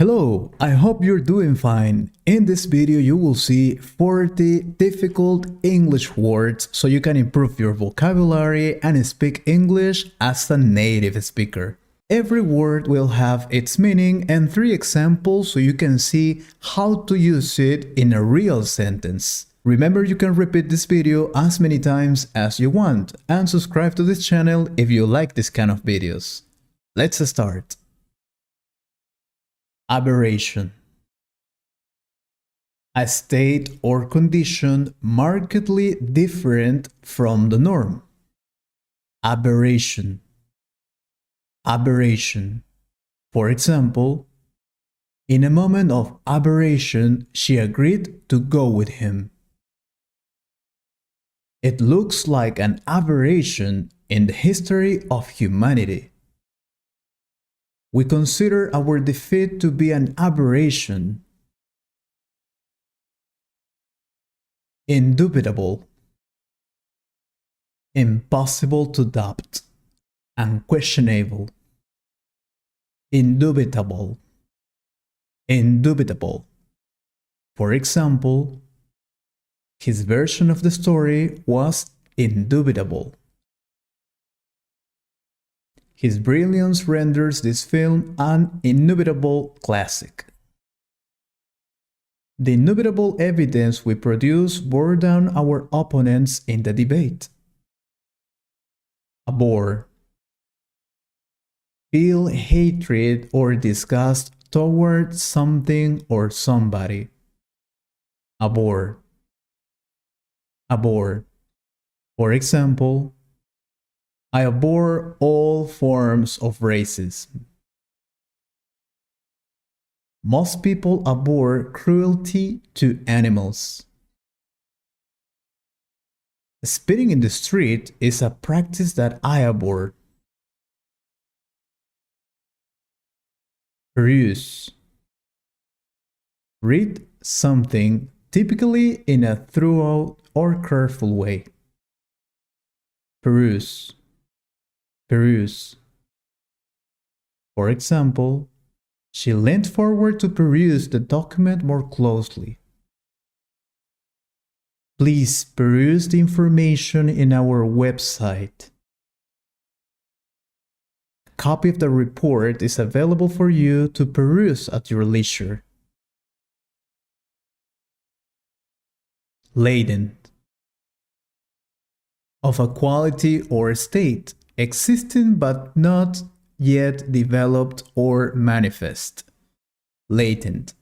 Hello, I hope you're doing fine. In this video you will see 40 difficult English words so you can improve your vocabulary and speak English as a native speaker. Every word will have its meaning and 3 examples so you can see how to use it in a real sentence. Remember, you can repeat this video as many times as you want and subscribe to this channel if you like this kind of videos. Let's start. Aberration. A state or condition markedly different from the norm. Aberration. Aberration. For example, in a moment of aberration, she agreed to go with him. It looks like an aberration in the history of humanity. We consider our defeat to be an aberration. Indubitable. Impossible to doubt. Unquestionable. Indubitable. Indubitable. For example, his version of the story was indubitable. His brilliance renders this film an indubitable classic. The indubitable evidence we produce bore down our opponents in the debate. Abhor. Feel hatred or disgust toward something or somebody. Abhor. Abhor. For example, I abhor all forms of racism. Most people abhor cruelty to animals. Spitting in the street is a practice that I abhor. Peruse. Read something, typically in a thorough or careful way. Peruse. Peruse. For example, she leaned forward to peruse the document more closely. Please peruse the information in our website. A copy of the report is available for you to peruse at your leisure. Latent. Of a quality or state, existing but not yet developed or manifest. Latent.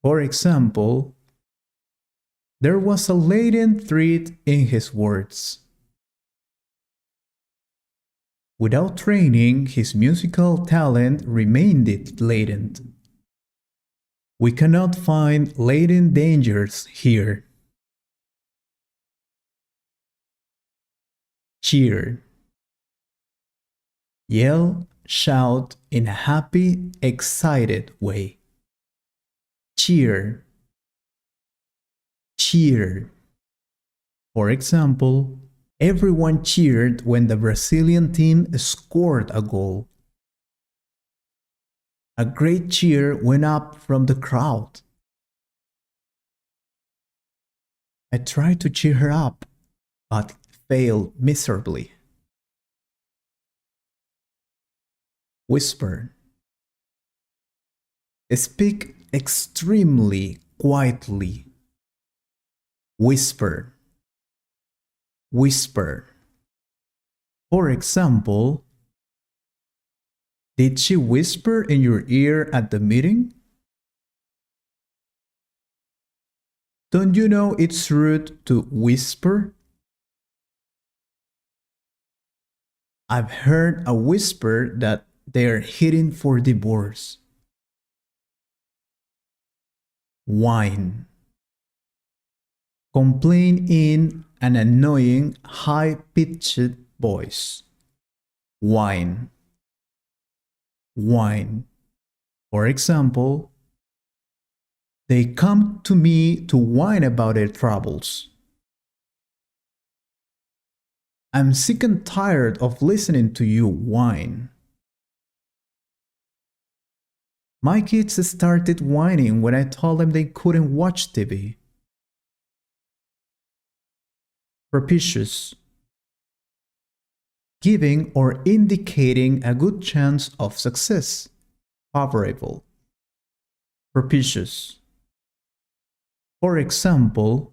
For example, there was a latent threat in his words. Without training, his musical talent remained latent. We cannot find latent dangers here. Cheer. Yell, shout in a happy, excited way. Cheer. Cheer. For example, everyone cheered when the Brazilian team scored a goal. A great cheer went up from the crowd. I tried to cheer her up, but failed miserably. Whisper. Speak extremely quietly. Whisper. Whisper. For example, did she whisper in your ear at the meeting? Don't you know it's rude to whisper? I've heard a whisper that they're heading for divorce. Whine. Complain in an annoying, high-pitched voice. Whine. Whine. For example, they come to me to whine about their troubles. I'm sick and tired of listening to you whine. My kids started whining when I told them they couldn't watch TV. Propitious. Giving or indicating a good chance of success. Favorable. Propitious. For example,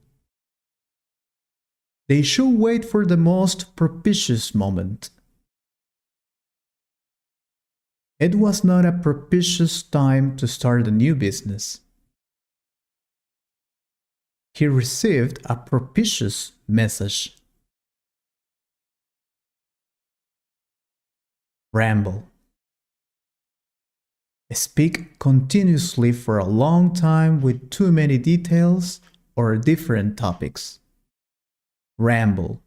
they should wait for the most propitious moment. It was not a propitious time to start a new business. He received a propitious message. Ramble. Speak continuously for a long time with too many details or different topics. Ramble.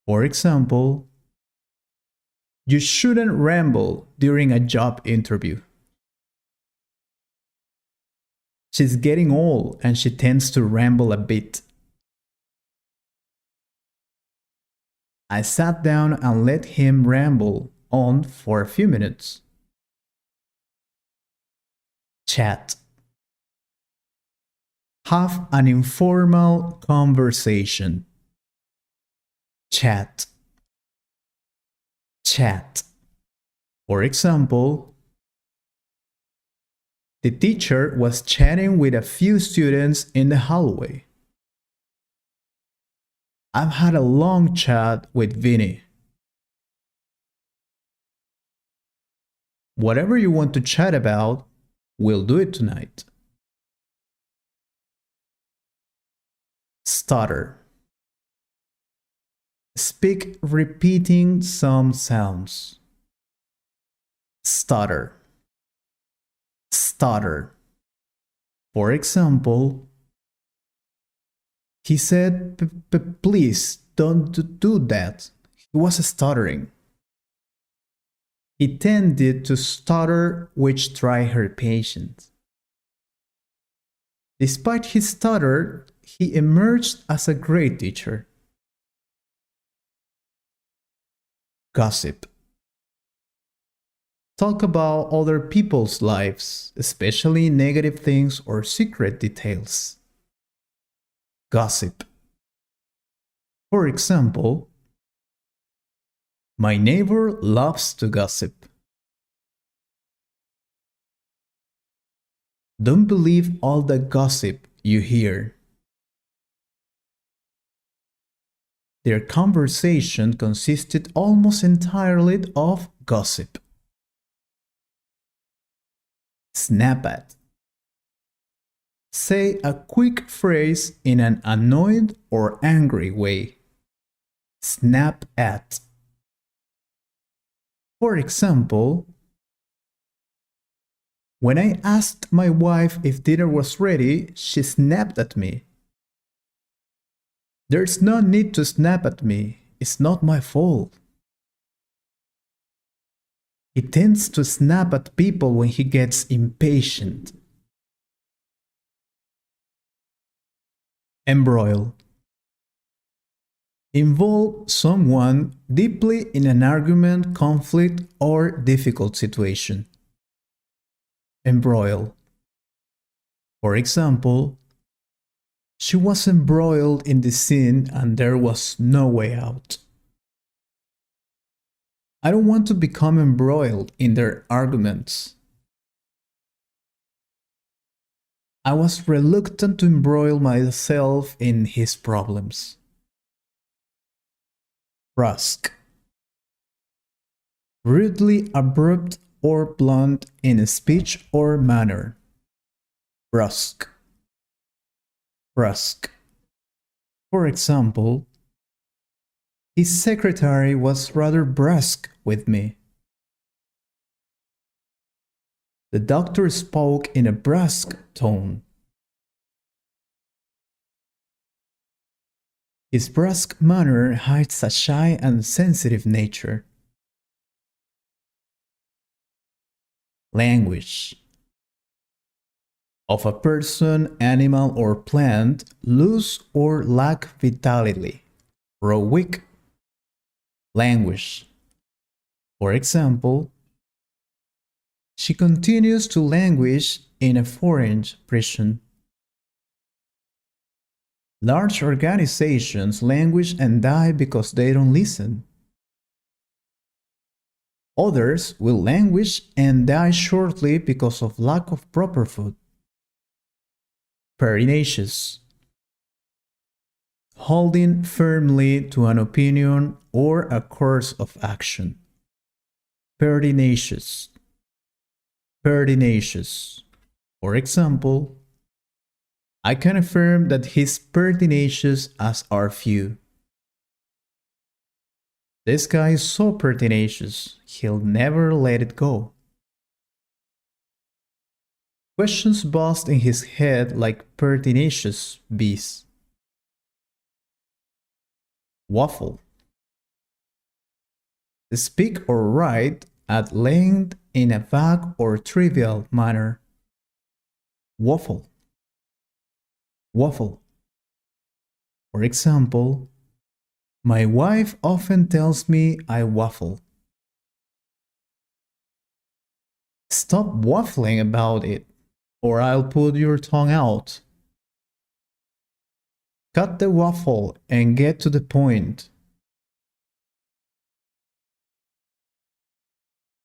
For example, you shouldn't ramble during a job interview. She's getting old and she tends to ramble a bit. I sat down and let him ramble on for a few minutes. Chat. Have an informal conversation. Chat. Chat. For example, the teacher was chatting with a few students in the hallway. I've had a long chat with Vinny. Whatever you want to chat about, we'll do it tonight. Stutter. Speak repeating some sounds. Stutter. Stutter. For example, he said, please don't do that. He was stuttering. He tended to stutter, which tried her patience. Despite his stutter, he emerged as a great teacher. Gossip. Talk about other people's lives, especially negative things or secret details. Gossip. For example, my neighbor loves to gossip. Don't believe all the gossip you hear. Their conversation consisted almost entirely of gossip. Snap at. Say a quick phrase in an annoyed or angry way. Snap at. For example, when I asked my wife if dinner was ready, she snapped at me. There's no need to snap at me. It's not my fault. He tends to snap at people when he gets impatient. Embroil. Involve someone deeply in an argument, conflict, or difficult situation. Embroil. For example, she was embroiled in the scene and there was no way out. I don't want to become embroiled in their arguments. I was reluctant to embroil myself in his problems. Brusque. Rudely abrupt or blunt in speech or manner. Brusque. Brusque. For example, his secretary was rather brusque with me. The doctor spoke in a brusque tone. His brusque manner hides a shy and sensitive nature. Languish. Of a person, animal, or plant, lose or lack vitality, grow weak. Languish. For example, She continues to languish in a foreign prison. Large organizations languish and die because they don't listen. Others will languish and die shortly because of lack of proper food. Pertinacious. Holding firmly to an opinion or a course of action. Pertinacious. Pertinacious. For example, I can affirm that he's pertinacious as our few. This guy is so pertinacious, he'll never let it go. Questions buzzed in his head like pertinacious bees. Waffle. Speak or write at length in a vague or trivial manner. Waffle. Waffle. For example, my wife often tells me I waffle. Stop waffling about it, or I'll put your tongue out. Cut the waffle and get to the point.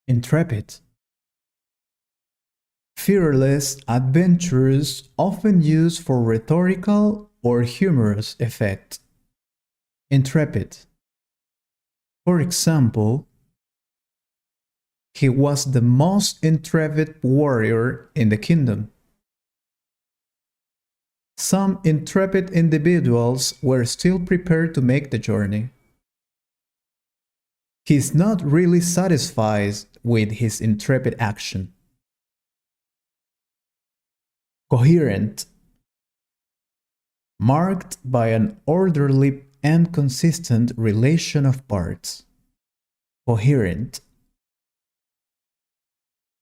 Intrepid. Fearless, adventurous, often used for rhetorical or humorous effect. Intrepid. For example, he was the most intrepid warrior in the kingdom. Some intrepid individuals were still prepared to make the journey. He is not really satisfied with his intrepid action. Coherent. Marked by an orderly and consistent relation of parts. Coherent.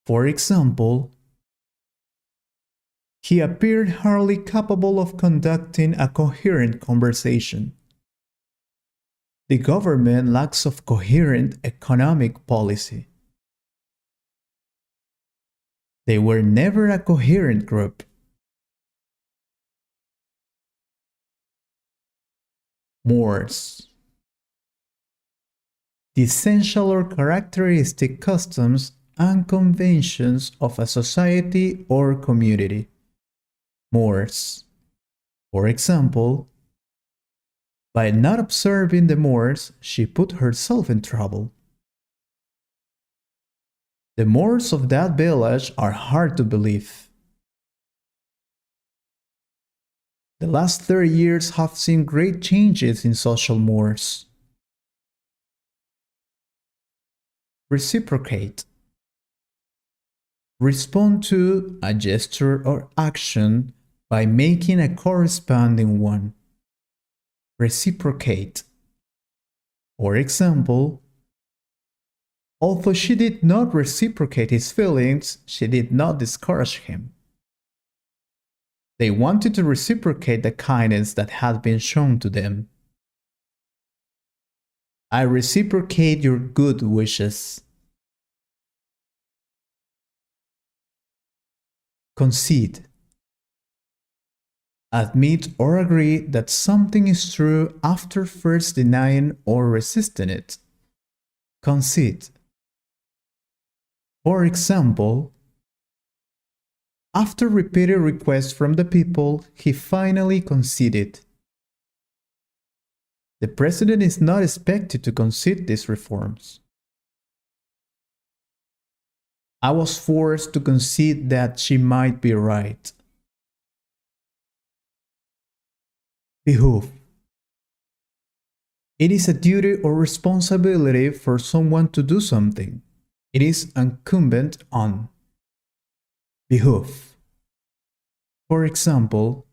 For example, he appeared hardly capable of conducting a coherent conversation. The government lacks of coherent economic policy. They were never a coherent group. Mores. The essential or characteristic customs and conventions of a society or community. Mores. For example, by not observing the mores, she put herself in trouble. The mores of that village are hard to believe. The last 30 years have seen great changes in social mores. Reciprocate. Respond to a gesture or action by making a corresponding one. Reciprocate. For example, although she did not reciprocate his feelings, she did not discourage him. They wanted to reciprocate the kindness that had been shown to them. I reciprocate your good wishes. Concede. Admit or agree that something is true after first denying or resisting it. Concede. For example, after repeated requests from the people, he finally conceded. The president is not expected to concede these reforms. I was forced to concede that she might be right. Behoove. It is a duty or responsibility for someone to do something. It is incumbent on. Behoove. For example,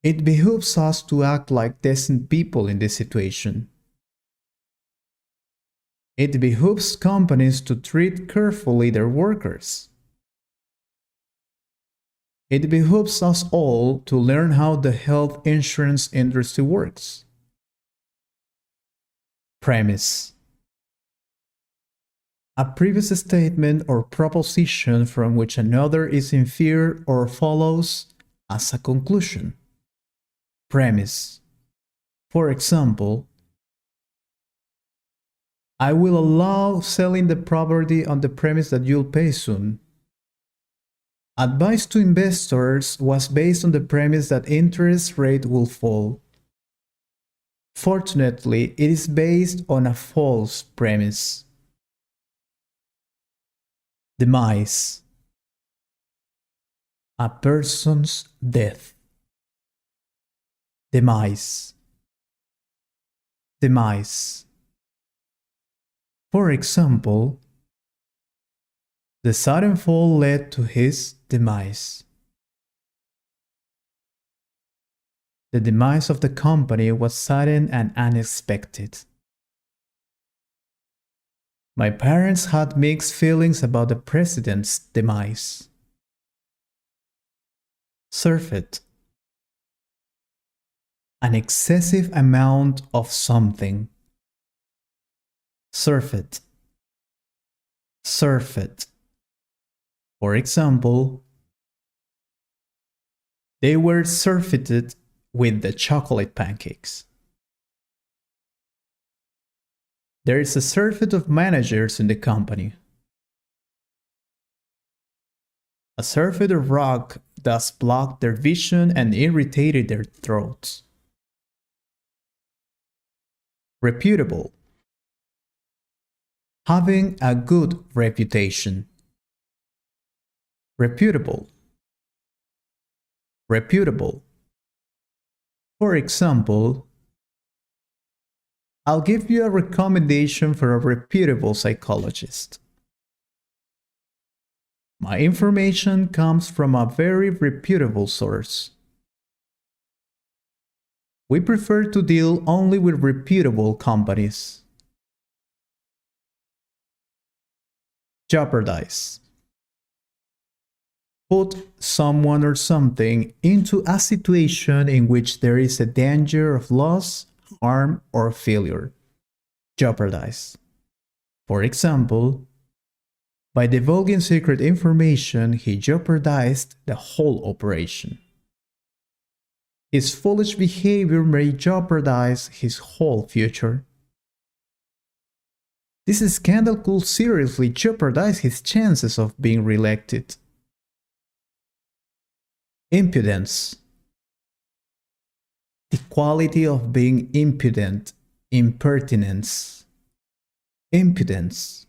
it behooves us to act like decent people in this situation. It behooves companies to treat carefully their workers. It behooves us all to learn how the health insurance industry works. Premise. A previous statement or proposition from which another is inferred or follows as a conclusion. Premise. For example, I will allow selling the property on the premise that you'll pay soon. Advice to investors was based on the premise that interest rate will fall. Fortunately, it is based on a false premise. Demise. A person's death. Demise. Demise. For example, the sudden fall led to his demise. The demise of the company was sudden and unexpected. My parents had mixed feelings about the president's demise. Surfeit. An excessive amount of something. Surfeit. Surfeit. For example, they were surfeited with the chocolate pancakes. There is a surfeit of managers in the company. A surfeit of rock thus blocked their vision and irritated their throats. Reputable. Having a good reputation. Reputable. Reputable. For example, I'll give you a recommendation for a reputable psychologist. My information comes from a very reputable source. We prefer to deal only with reputable companies. Jeopardize. Put someone or something into a situation in which there is a danger of loss, harm, or failure. Jeopardize. For example, by divulging secret information, he jeopardized the whole operation. His foolish behavior may jeopardize his whole future. This scandal could seriously jeopardize his chances of being reelected. Impudence. The quality of being impudent, impertinence. Impudence.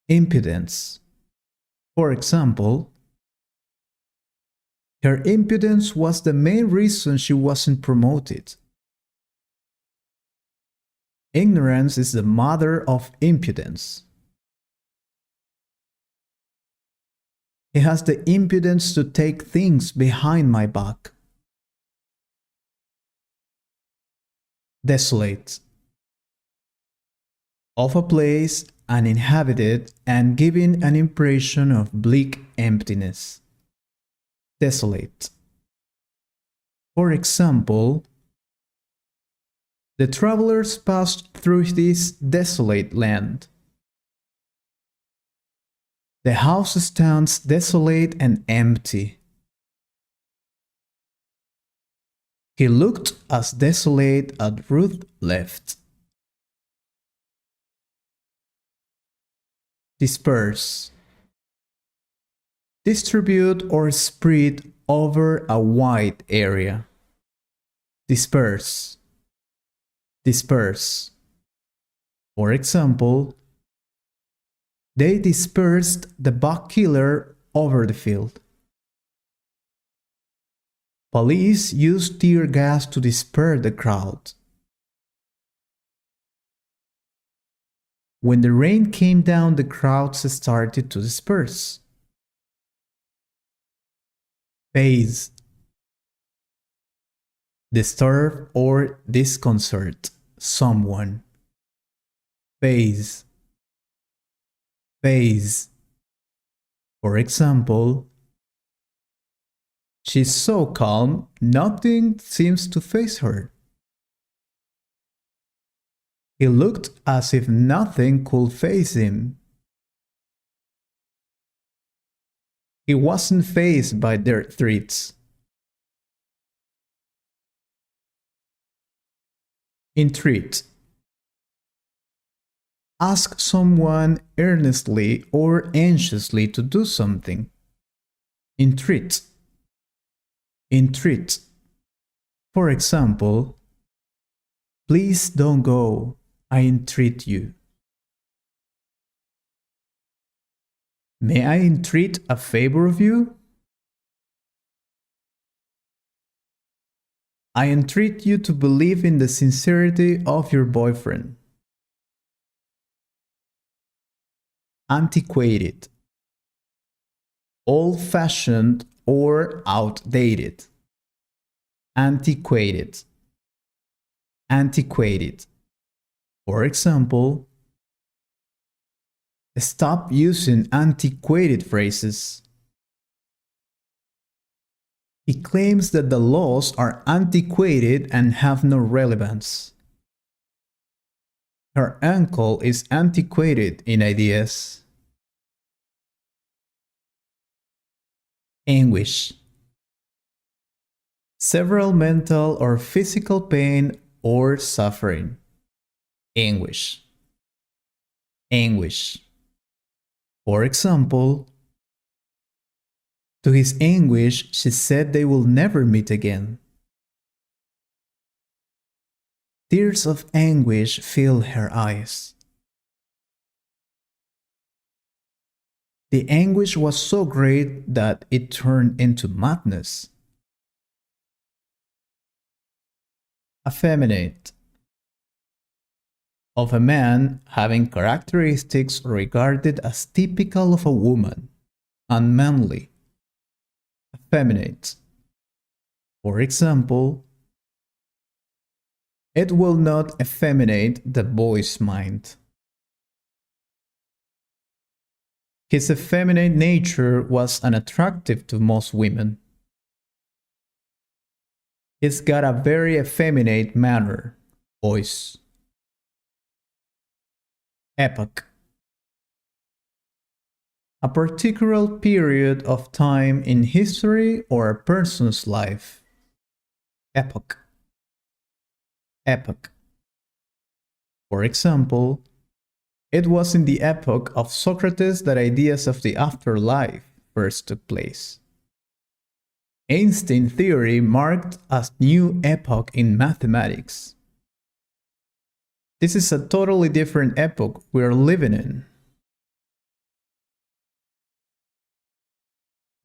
Impudence. For example, her impudence was the main reason she wasn't promoted. Ignorance is the mother of impudence. He has the impudence to take things behind my back. Desolate. Of a place uninhabited and giving an impression of bleak emptiness. Desolate. For example, the travelers passed through this desolate land. The house stands desolate and empty. He looked as desolate as Ruth left. Disperse. Distribute or spread over a wide area. Disperse. Disperse. For example, they dispersed the bug killer over the field. Police used tear gas to disperse the crowd. When the rain came down, the crowds started to disperse. Faze. Disturb or disconcert someone. Faze. Faze. For example, she's so calm, nothing seems to faze her. He looked as if nothing could faze him. He wasn't fazed by their threats. Entreat. Ask someone earnestly or anxiously to do something. Entreat. Entreat. For example, please don't go, I entreat you. May I entreat a favor of you? I entreat you to believe in the sincerity of your boyfriend. Antiquated. Old-fashioned or outdated. Antiquated. Antiquated. For example, stop using antiquated phrases. He claims that the laws are antiquated and have no relevance. Her uncle is antiquated in ideas. Anguish. Several mental or physical pain or suffering. Anguish. Anguish. For example, to his anguish, she said they will never meet again. Tears of anguish filled her eyes. The anguish was so great that it turned into madness. Effeminate. Of a man having characteristics regarded as typical of a woman, unmanly. Effeminate. For example, it will not effeminate the boy's mind. His effeminate nature was unattractive to most women. He's got a very effeminate manner, voice. Epoch. A particular period of time in history or a person's life. Epoch. Epoch. For example, it was in the epoch of Socrates that ideas of the afterlife first took place. Einstein theory marked a new epoch in mathematics. This is a totally different epoch we are living in.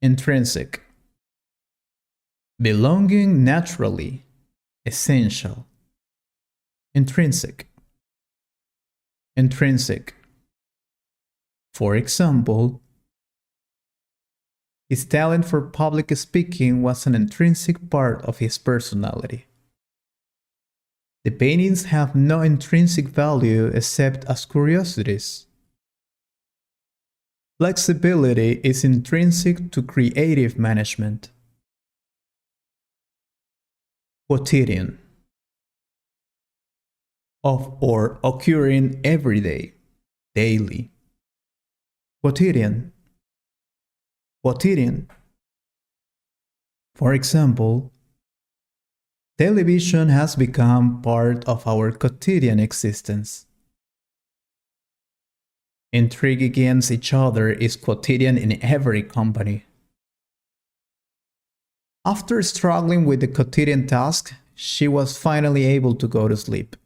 Intrinsic. Belonging naturally, essential. Intrinsic. Intrinsic. For example, his talent for public speaking was an intrinsic part of his personality. The paintings have no intrinsic value except as curiosities. Flexibility is intrinsic to creative management. Quotidian. Of or occurring every day, daily. Quotidian. Quotidian. For example, television has become part of our quotidian existence. Intrigue against each other is quotidian in every company. After struggling with the quotidian task, she was finally able to go to sleep.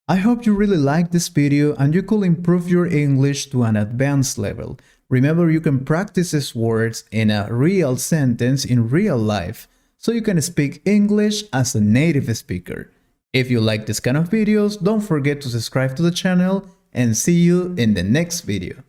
I hope you really liked this video and you could improve your English to an advanced level. Remember, you can practice these words in a real sentence in real life, so you can speak English as a native speaker. If you like this kind of videos, don't forget to subscribe to the channel and see you in the next video.